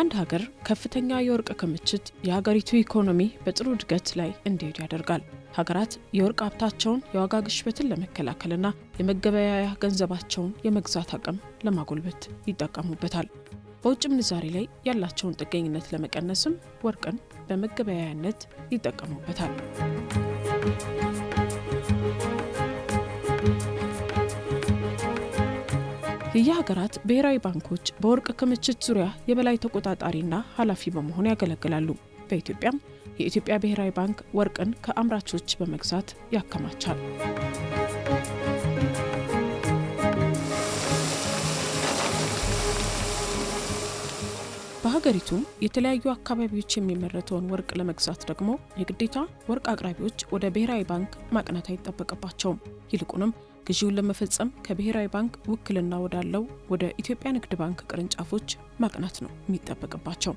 የአንድ ሀገር ከፍተኛ የወርቅ ክምችት የሀገሪቱ ኢኮኖሚ በጥሩ እድገት ላይ እንዲሄድ ያደርጋል። ሀገራት የወርቅ ሀብታቸውን የዋጋ ግሽበትን ለመከላከልና የመገበያያ ገንዘባቸውን የመግዛት አቅም ለማጎልበት ይጠቀሙበታል። በውጭ ምንዛሬ ላይ ያላቸውን ጥገኝነት ለመቀነስም ወርቅን በመገበያያነት ይጠቀሙበታል። የሀገራት ብሔራዊ ባንኮች በወርቅ ክምችት ዙሪያ የበላይ ተቆጣጣሪና ኃላፊ በመሆን ያገለግላሉ። በኢትዮጵያም የኢትዮጵያ ብሔራዊ ባንክ ወርቅን ከአምራቾች በመግዛት ያከማቻል። በሀገሪቱ የተለያዩ አካባቢዎች የሚመረተውን ወርቅ ለመግዛት ደግሞ የግዴታ ወርቅ አቅራቢዎች ወደ ብሔራዊ ባንክ ማቅናት አይጠበቅባቸውም። ይልቁንም ግዢውን ለመፈጸም ከብሔራዊ ባንክ ውክልና ወዳለው ወደ ኢትዮጵያ ንግድ ባንክ ቅርንጫፎች ማቅናት ነው የሚጠበቅባቸው።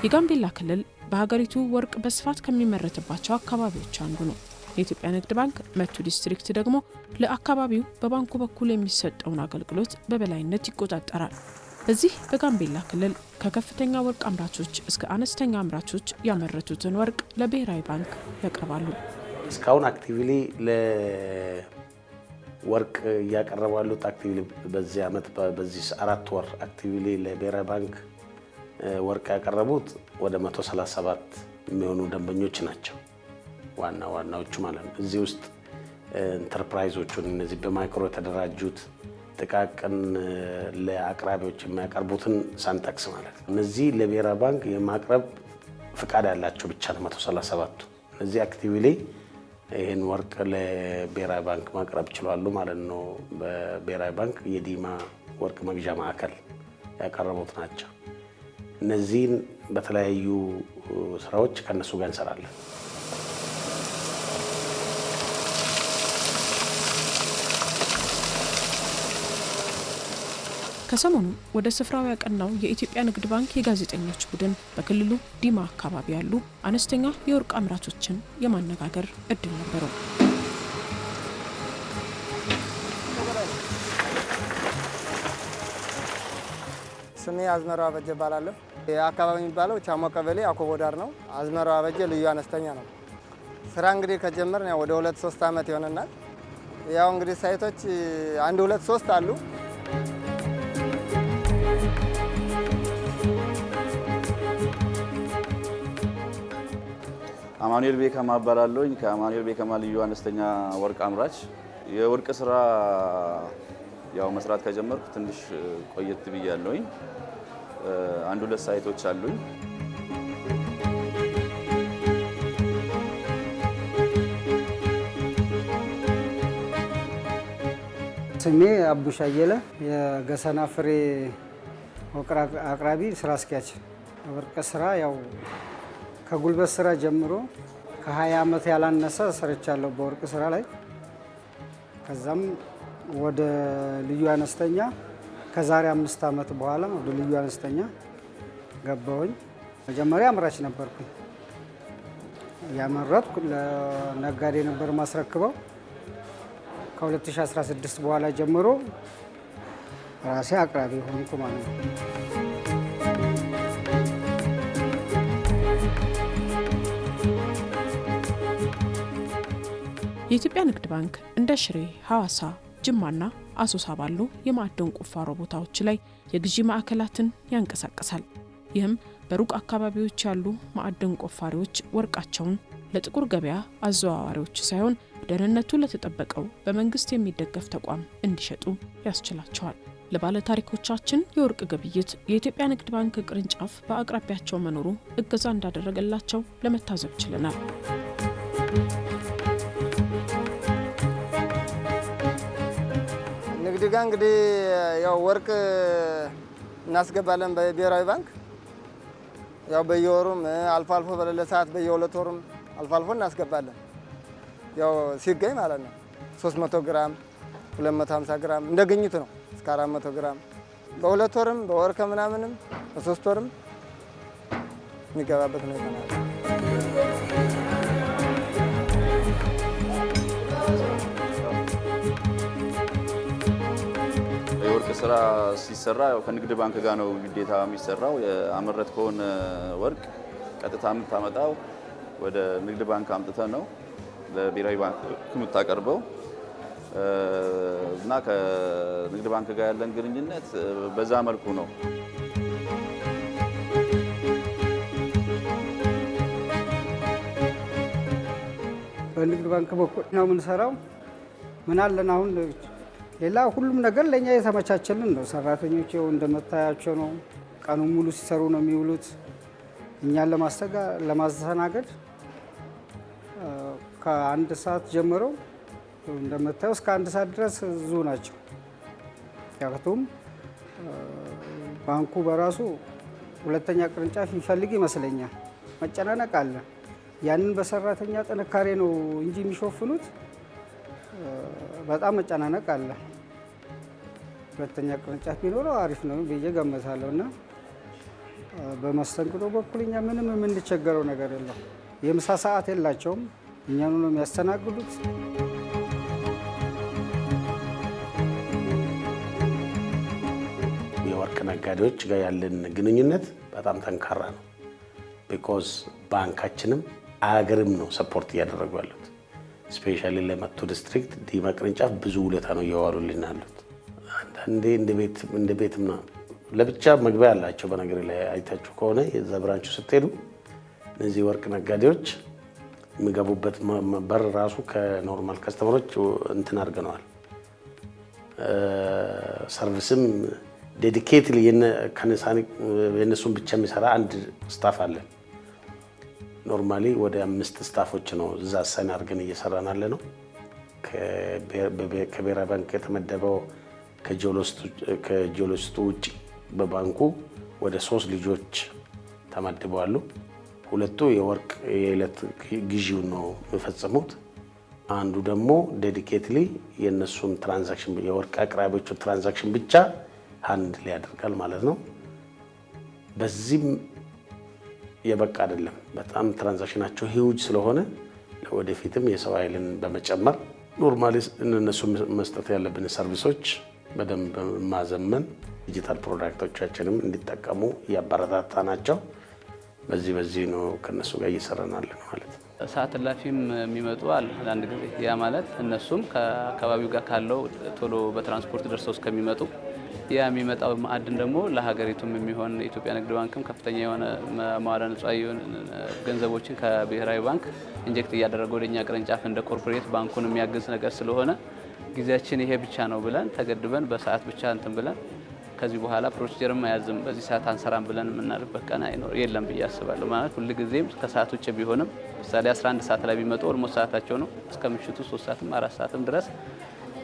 የጋምቤላ ክልል በሀገሪቱ ወርቅ በስፋት ከሚመረትባቸው አካባቢዎች አንዱ ነው። የኢትዮጵያ ንግድ ባንክ መቱ ዲስትሪክት ደግሞ ለአካባቢው በባንኩ በኩል የሚሰጠውን አገልግሎት በበላይነት ይቆጣጠራል። በዚህ በጋምቤላ ክልል ከከፍተኛ ወርቅ አምራቾች እስከ አነስተኛ አምራቾች ያመረቱትን ወርቅ ለብሔራዊ ባንክ ያቀርባሉ። እስካሁን አክቲቭሊ ለወርቅ እያቀረቡ ያሉት አክቲቭሊ በዚህ ዓመት በዚህ 4 ወር አክቲቭሊ ለብሔራዊ ባንክ ወርቅ ያቀረቡት ወደ 137 የሚሆኑ ደንበኞች ናቸው። ዋናዎቹ ማለት ነው። እዚህ ውስጥ ኢንተርፕራይዞቹን እነዚህ በማይክሮ የተደራጁት ጥቃቅን ለአቅራቢዎች የሚያቀርቡትን ሳንጠቅስ ማለት ነው። እነዚህ ለብሔራዊ ባንክ የማቅረብ ፍቃድ ያላቸው ብቻ ነው 137ቱ። እነዚህ አክቲቭሊ ይህን ወርቅ ለብሔራዊ ባንክ ማቅረብ ችሏሉ ማለት ነው። በብሔራዊ ባንክ የዲማ ወርቅ መግዣ ማዕከል ያቀረቡት ናቸው። እነዚህን በተለያዩ ስራዎች ከነሱ ጋር እንሰራለን። ከሰሞኑ ወደ ስፍራው ያቀናው የኢትዮጵያ ንግድ ባንክ የጋዜጠኞች ቡድን በክልሉ ዲማ አካባቢ ያሉ አነስተኛ የወርቅ አምራቾችን የማነጋገር እድል ነበረው። ስሜ አዝመራው አበጀ እባላለሁ። የአካባቢ የሚባለው ቻሞ ቀበሌ አኮቦዳር ነው። አዝመራው አበጀ ልዩ አነስተኛ ነው። ስራ እንግዲህ ከጀመርን ወደ 2-3 ዓመት ይሆነናል። ያው እንግዲህ ሳይቶች 1-2-3 አሉ። አማኑኤል ቤከማ እባላለሁኝ። ከአማኑኤል ቤከማ ልዩ አነስተኛ ወርቅ አምራች። የወርቅ ስራ ያው መስራት ከጀመርኩ ትንሽ ቆየት ብያለሁኝ። 1-2 ሳይቶች አሉኝ። ስሜ አቡሽ አየለ የገሰና ፍሬ ወርቅ አቅራቢ ስራ አስኪያጅ። ወርቅ ስራ ያው ከጉልበት ስራ ጀምሮ ከ20 ዓመት ያላነሰ ሰርቻለሁ በወርቅ ስራ ላይ። ከዛም ወደ ልዩ አነስተኛ ከዛሬ 5 ዓመት በኋላ ወደ ልዩ አነስተኛ ገባሁኝ። መጀመሪያ አምራች ነበርኩኝ። ያመረትኩ ለነጋዴ ነበር ማስረክበው። ከ2016 በኋላ ጀምሮ ራሴ አቅራቢ ሆንኩ ማለት ነው። የኢትዮጵያ ንግድ ባንክ እንደ ሽሬ፣ ሐዋሳ፣ ጅማና አሶሳ ባሉ የማዕድን ቁፋሮ ቦታዎች ላይ የግዢ ማዕከላትን ያንቀሳቅሳል። ይህም በሩቅ አካባቢዎች ያሉ ማዕድን ቆፋሪዎች ወርቃቸውን ለጥቁር ገበያ አዘዋዋሪዎች ሳይሆን ደህንነቱ ለተጠበቀው በመንግስት የሚደገፍ ተቋም እንዲሸጡ ያስችላቸዋል። ለባለ ታሪኮቻችን የወርቅ ግብይት የኢትዮጵያ ንግድ ባንክ ቅርንጫፍ በአቅራቢያቸው መኖሩ እገዛ እንዳደረገላቸው ለመታዘብ ችለናል። ንግድ ጋር እንግዲህ ያው ወርቅ እናስገባለን በብሔራዊ ባንክ። ያው በየወሩም አልፎ አልፎ በሌለ ሰዓት በየ2 ወሩም አልፎ አልፎ እናስገባለን። ያው ሲገኝ ማለት ነው 300 ግራም 250 ግራም እንደ ግኝቱ ነው እስከ 400 ግራም በ2 ወርም በወር ከምናምንም በ3 ወርም የሚገባበት ነው። የወርቅ ስራ ሲሰራ ከንግድ ባንክ ጋር ነው ግዴታ የሚሰራው። ያመረትከውን ወርቅ ቀጥታ የምታመጣው ወደ ንግድ ባንክ አምጥተህ ነው ለብሔራዊ ባንክ የምታቀርበው እና ከንግድ ባንክ ጋር ያለን ግንኙነት በዛ መልኩ ነው። በንግድ ባንክ በኩል ነው የምንሰራው። ምን አለን አሁን ሌላ ሁሉም ነገር ለኛ የተመቻቸልን ነው። ሰራተኞች እንደመታያቸው ነው፣ ቀኑን ሙሉ ሲሰሩ ነው የሚውሉት። እኛን ለማስተናገድ ከአንድ ሰዓት ጀምሮ እንደምታየው እስከ አንድ ሰዓት ድረስ ብዙ ናቸው። ያቱም ባንኩ በራሱ ሁለተኛ ቅርንጫፍ ይፈልግ ይመስለኛል። መጨናነቅ አለ። ያንን በሰራተኛ ጥንካሬ ነው እንጂ የሚሾፍኑት በጣም መጨናነቅ አለ። ሁለተኛ ቅርንጫፍ ቢኖረው አሪፍ ነው ብዬ ገምታለሁ። እና በመስተንግዶ በኩል እኛ ምንም የምንቸገረው ነገር የለም። የምሳ ሰዓት የላቸውም፣ እኛኑ ነው የሚያስተናግዱት። የወርቅ ነጋዴዎች ጋር ያለን ግንኙነት በጣም ጠንካራ ነው። ቢኮዝ ባንካችንም አገርም ነው ሰፖርት እያደረጉ ያሉት። ስፔሻሊ ለመቱ ዲስትሪክት ዲማ ቅርንጫፍ ብዙ ውለታ ነው እያዋሉልን ያሉት። አንዳንዴ እንደ ቤትም ነው። ለብቻ መግቢያ ያላቸው በነገር ላይ አይታችሁ ከሆነ የዛ ብራንቹ ስትሄዱ እነዚህ ወርቅ ነጋዴዎች የሚገቡበት በር ራሱ ከኖርማል ከስተመሮች እንትን አድርገነዋል። ሰርቪስም ዴዲኬትሊ የነሱን ብቻ የሚሰራ አንድ ስታፍ አለን። ኖርማሊ ወደ 5 ስታፎች ነው እዛ አሳይን አድርገን እየሰራን ያለ ነው። ከብሔራዊ ባንክ የተመደበው ከጂኦሎጂስቱ ውጭ በባንኩ ወደ 3 ልጆች ተመድበዋል። 2ቱ የወርቅ የዕለት ግዢውን ነው የሚፈጽሙት። አንዱ ደግሞ ዴዲኬትሊ የነሱን ትራንዛክሽን የወርቅ አቅራቢዎቹን ትራንዛክሽን ብቻ ሃንድል ያደርጋል ማለት ነው። በዚህም የበቃ አይደለም። በጣም ትራንዛክሽናቸው ሂውጅ ስለሆነ ለወደፊትም የሰው ኃይልን በመጨመር ኖርማሊ እነሱ መስጠት ያለብን ሰርቪሶች በደንብ ማዘመን ዲጂታል ፕሮዳክቶቻችንም እንዲጠቀሙ እያበረታታ ናቸው። በዚህ ነው ከነሱ ጋር እየሰራናል ማለት ነው። ሰዓት እላፊም የሚመጡ አለ አንድ ጊዜ። ያ ማለት እነሱም ከአካባቢው ጋር ካለው ቶሎ በትራንስፖርት ደርሰው እስከሚመጡ ያ የሚመጣው ማዕድን ደግሞ ለሀገሪቱም የሚሆን የኢትዮጵያ ንግድ ባንክም ከፍተኛ የሆነ መዋዕለ ንዋይ ገንዘቦችን ከብሔራዊ ባንክ ኢንጀክት እያደረገ ወደኛ ቅርንጫፍ እንደ ኮርፖሬት ባንኩን የሚያግዝ ነገር ስለሆነ ጊዜያችን ይሄ ብቻ ነው ብለን ተገድበን በሰዓት ብቻ እንትን ብለን ከዚህ በኋላ ፕሮሲጀርም አያዝም በዚህ ሰዓት አንሰራም ብለን የምናልበት ቀን የለም ብዬ አስባለሁ። ማለት ሁልጊዜም ከሰዓት ውጭ ቢሆንም ምሳሌ 11 ሰዓት ላይ ቢመጡ ኦልሞስት ሰዓታቸው ነው። እስከ ምሽቱ 3 ሰዓትም 4 ሰዓትም ድረስ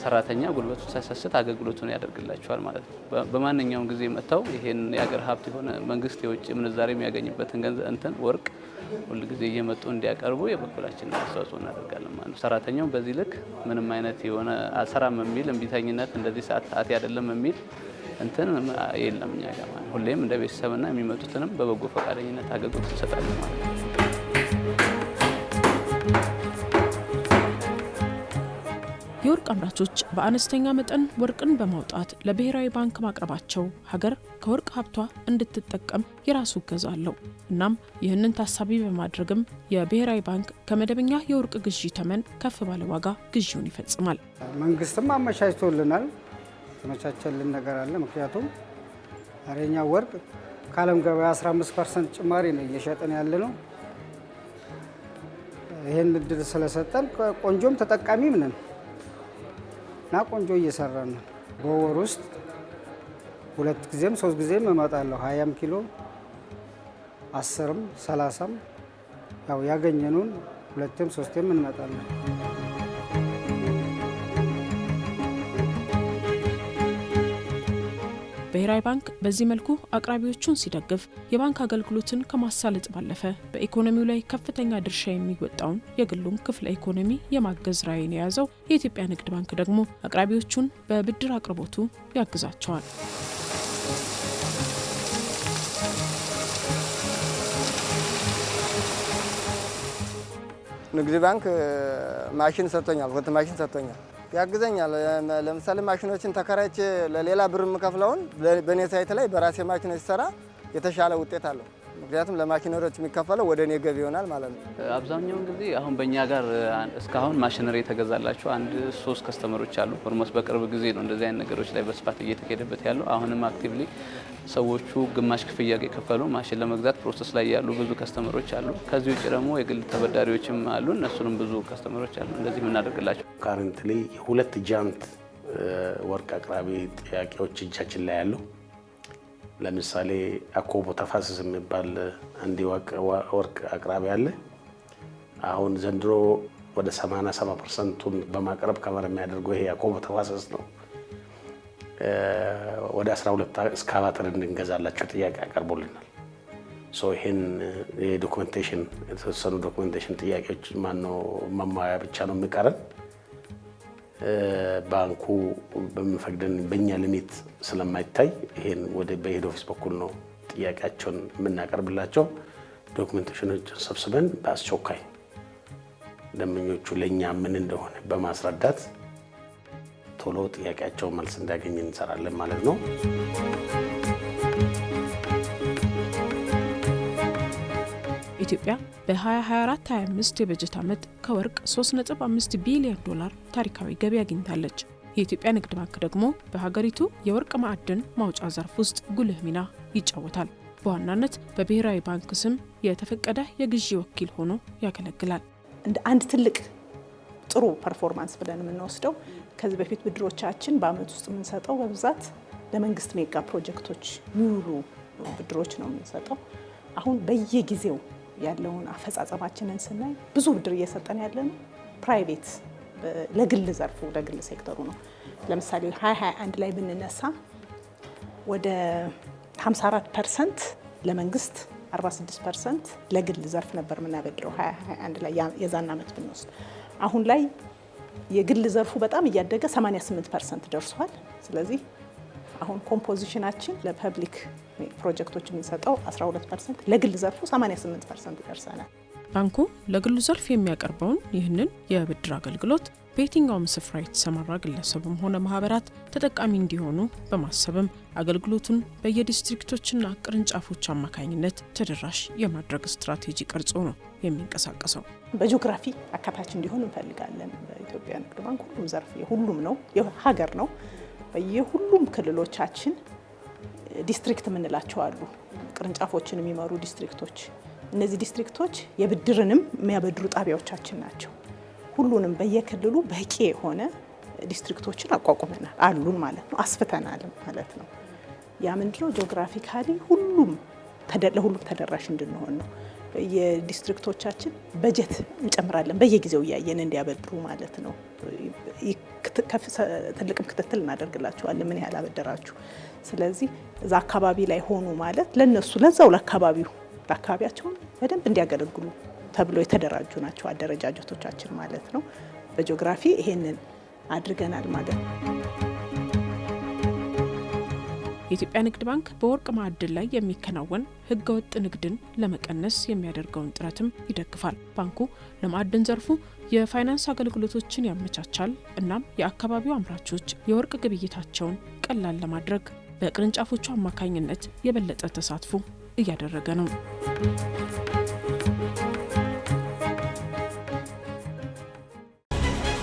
ሰራተኛ ጉልበቱ ሳይሰስት አገልግሎቱን ያደርግላቸዋል ማለት ነው። በማንኛውም ጊዜ መጥተው ይሄን የሀገር ሀብት የሆነ መንግስት የውጭ ምንዛሬ የሚያገኝበትን ገንዘብ እንትን ወርቅ ሁልጊዜ እየመጡ እንዲያቀርቡ የበኩላችንን አስተዋጽኦ እናደርጋለን ማለት ነው። ሰራተኛው በዚህ ልክ ምንም አይነት የሆነ አልሰራም የሚል እምቢተኝነት እንደዚህ ሰዓት አይደለም የሚል እንትን የለም እኛ ጋር ማለት ሁሌም እንደ ቤተሰብና የሚመጡትንም በበጎ ፈቃደኝነት አገልግሎት እንሰጣለን ማለት ነው። የወርቅ አምራቾች በአነስተኛ መጠን ወርቅን በማውጣት ለብሔራዊ ባንክ ማቅረባቸው ሀገር ከወርቅ ሀብቷ እንድትጠቀም የራሱ እገዛ አለው። እናም ይህንን ታሳቢ በማድረግም የብሔራዊ ባንክ ከመደበኛ የወርቅ ግዢ ተመን ከፍ ባለ ዋጋ ግዢውን ይፈጽማል። መንግስትም አመቻችቶልናል። ተመቻቸልን ነገር አለ። ምክንያቱም አረኛ ወርቅ ከዓለም ገበያ 15% ጭማሪ ነው እየሸጠን ያለ ነው። ይሄን እድል ስለሰጠን ቆንጆም ተጠቃሚም ነን እና ቆንጆ እየሰራን ነው። በወር ውስጥ 2 ጊዜም 3 ጊዜም እመጣለሁ። 20 ኪሎ 10ም 30ም ያው ያገኘኑን 2ም 3ም እንመጣለን። ብሔራዊ ባንክ በዚህ መልኩ አቅራቢዎቹን ሲደግፍ የባንክ አገልግሎትን ከማሳለጥ ባለፈ በኢኮኖሚው ላይ ከፍተኛ ድርሻ የሚወጣውን የግሉን ክፍለ ኢኮኖሚ የማገዝ ራዕይን የያዘው የኢትዮጵያ ንግድ ባንክ ደግሞ አቅራቢዎቹን በብድር አቅርቦቱ ያግዛቸዋል። ንግድ ባንክ ማሽን ሰጥቶኛል፣ ሁለት ማሽን ሰጥቶኛል። ያግዘኛል። ለምሳሌ ማሽኖችን ተከራይቼ ለሌላ ብር የምከፍለውን በኔ ሳይት ላይ በራሴ ማሽኖች ሰራ የተሻለ ውጤት አለው። ምክንያቱም ለማሽነሪዎች የሚከፈለው ወደ እኔ ገቢ ይሆናል ማለት ነው። አብዛኛውን ጊዜ አሁን በእኛ ጋር እስካሁን ማሽነሪ የተገዛላቸው 1-3 ከስተመሮች አሉ። ኦልሞስት በቅርብ ጊዜ ነው እንደዚህ አይነት ነገሮች ላይ በስፋት እየተካሄደበት ያለው። አሁንም አክቲቭሊ ሰዎቹ ግማሽ ክፍያ የከፈሉ ማሽን ለመግዛት ፕሮሰስ ላይ ያሉ ብዙ ከስተመሮች አሉ። ከዚህ ውጭ ደግሞ የግል ተበዳሪዎችም አሉ። እነሱንም ብዙ ከስተመሮች አሉ እንደዚህ የምናደርግላቸው። ካረንትሊ ሁለት ጃንት ወርቅ አቅራቢ ጥያቄዎች እጃችን ላይ ያሉ። ለምሳሌ አኮቦ ተፋሰስ የሚባል አንድ ወርቅ አቅራቢ አለ። አሁን ዘንድሮ ወደ 87%ቱን በማቅረብ ከቨር የሚያደርገው ይሄ አኮቦ ተፋሰስ ነው። ወደ 12 እስካቫተር እንድንገዛላቸው ጥያቄ አቀርቦልናል። ይህን የዶክመንቴሽን የተወሰኑ ዶክመንቴሽን ጥያቄዎች መሟያ ብቻ ነው የሚቀረን። ባንኩ በሚፈቅደን በእኛ ሊሚት ስለማይታይ ይሄን ወደ በሄድ ኦፊስ በኩል ነው ጥያቄያቸውን የምናቀርብላቸው። ዶክመንቴሽኖችን ሰብስበን በአስቸኳይ ደንበኞቹ ለእኛ ምን እንደሆነ በማስረዳት ቶሎ ጥያቄያቸው መልስ እንዲያገኝ እንሰራለን ማለት ነው። ኢትዮጵያ በ2024-25 የበጀት ዓመት ከወርቅ 3.5 ቢሊዮን ዶላር ታሪካዊ ገቢ አግኝታለች። የኢትዮጵያ ንግድ ባንክ ደግሞ በሀገሪቱ የወርቅ ማዕድን ማውጫ ዘርፍ ውስጥ ጉልህ ሚና ይጫወታል። በዋናነት በብሔራዊ ባንክ ስም የተፈቀደ የግዢ ወኪል ሆኖ ያገለግላል። እንደ አንድ ትልቅ ጥሩ ፐርፎርማንስ ብለን የምንወስደው ከዚህ በፊት ብድሮቻችን በአመት ውስጥ የምንሰጠው በብዛት ለመንግስት ሜጋ ፕሮጀክቶች የሚውሉ ብድሮች ነው የምንሰጠው። አሁን በየጊዜው ያለውን አፈጻጸማችንን ስናይ ብዙ ብድር እየሰጠን ያለነው ፕራይቬት ለግል ዘርፉ ለግል ሴክተሩ ነው። ለምሳሌ 2021 ላይ ብንነሳ ወደ 54% ለመንግስት 46% ለግል ዘርፍ ነበር የምናበድረው 2021 ላይ የዛን ዓመት ብንወስድ። አሁን ላይ የግል ዘርፉ በጣም እያደገ 88% ደርሷል። ስለዚህ አሁን ኮምፖዚሽናችን ለፐብሊክ ፕሮጀክቶች የምንሰጠው 12%፣ ለግል ዘርፉ 88% ደርሰናል። ባንኩ ለግሉ ዘርፍ የሚያቀርበውን ይህንን የብድር አገልግሎት በየትኛውም ስፍራ የተሰማራ ግለሰብም ሆነ ማህበራት ተጠቃሚ እንዲሆኑ በማሰብም አገልግሎቱን በየዲስትሪክቶችና ቅርንጫፎች አማካኝነት ተደራሽ የማድረግ ስትራቴጂ ቀርጾ ነው የሚንቀሳቀሰው። በጂኦግራፊ አካታች እንዲሆን እንፈልጋለን። በኢትዮጵያ ንግድ ባንክ ሁሉም ዘርፍ የሁሉም ነው፣ የሀገር ነው። በየሁሉም ክልሎቻችን ዲስትሪክት የምንላቸው አሉ፣ ቅርንጫፎችን የሚመሩ ዲስትሪክቶች። እነዚህ ዲስትሪክቶች የብድርንም የሚያበድሩ ጣቢያዎቻችን ናቸው። ሁሉንም በየክልሉ በቂ የሆነ ዲስትሪክቶችን አቋቁመናል አሉን ማለት ነው፣ አስፍተናል ማለት ነው። ያ ምንድነው ጂኦግራፊካሊ ለሁሉም ተደራሽ እንድንሆን ነው። የዲስትሪክቶቻችን በጀት እንጨምራለን በየጊዜው እያየን እንዲያበድሩ ማለት ነው። ትልቅም ክትትል እናደርግላቸዋለን፣ ምን ያህል አበደራችሁ። ስለዚህ እዛ አካባቢ ላይ ሆኑ ማለት ለነሱ ለዛው ለአካባቢያቸውን በደንብ እንዲያገለግሉ ተብሎ የተደራጁ ናቸው አደረጃጀቶቻችን ማለት ነው። በጂኦግራፊ ይሄንን አድርገናል ማለት ነው። የኢትዮጵያ ንግድ ባንክ በወርቅ ማዕድን ላይ የሚከናወን ህገወጥ ንግድን ለመቀነስ የሚያደርገውን ጥረትም ይደግፋል። ባንኩ ለማዕድን ዘርፉ የፋይናንስ አገልግሎቶችን ያመቻቻል። እናም የአካባቢው አምራቾች የወርቅ ግብይታቸውን ቀላል ለማድረግ በቅርንጫፎቹ አማካኝነት የበለጠ ተሳትፎ እያደረገ ነው።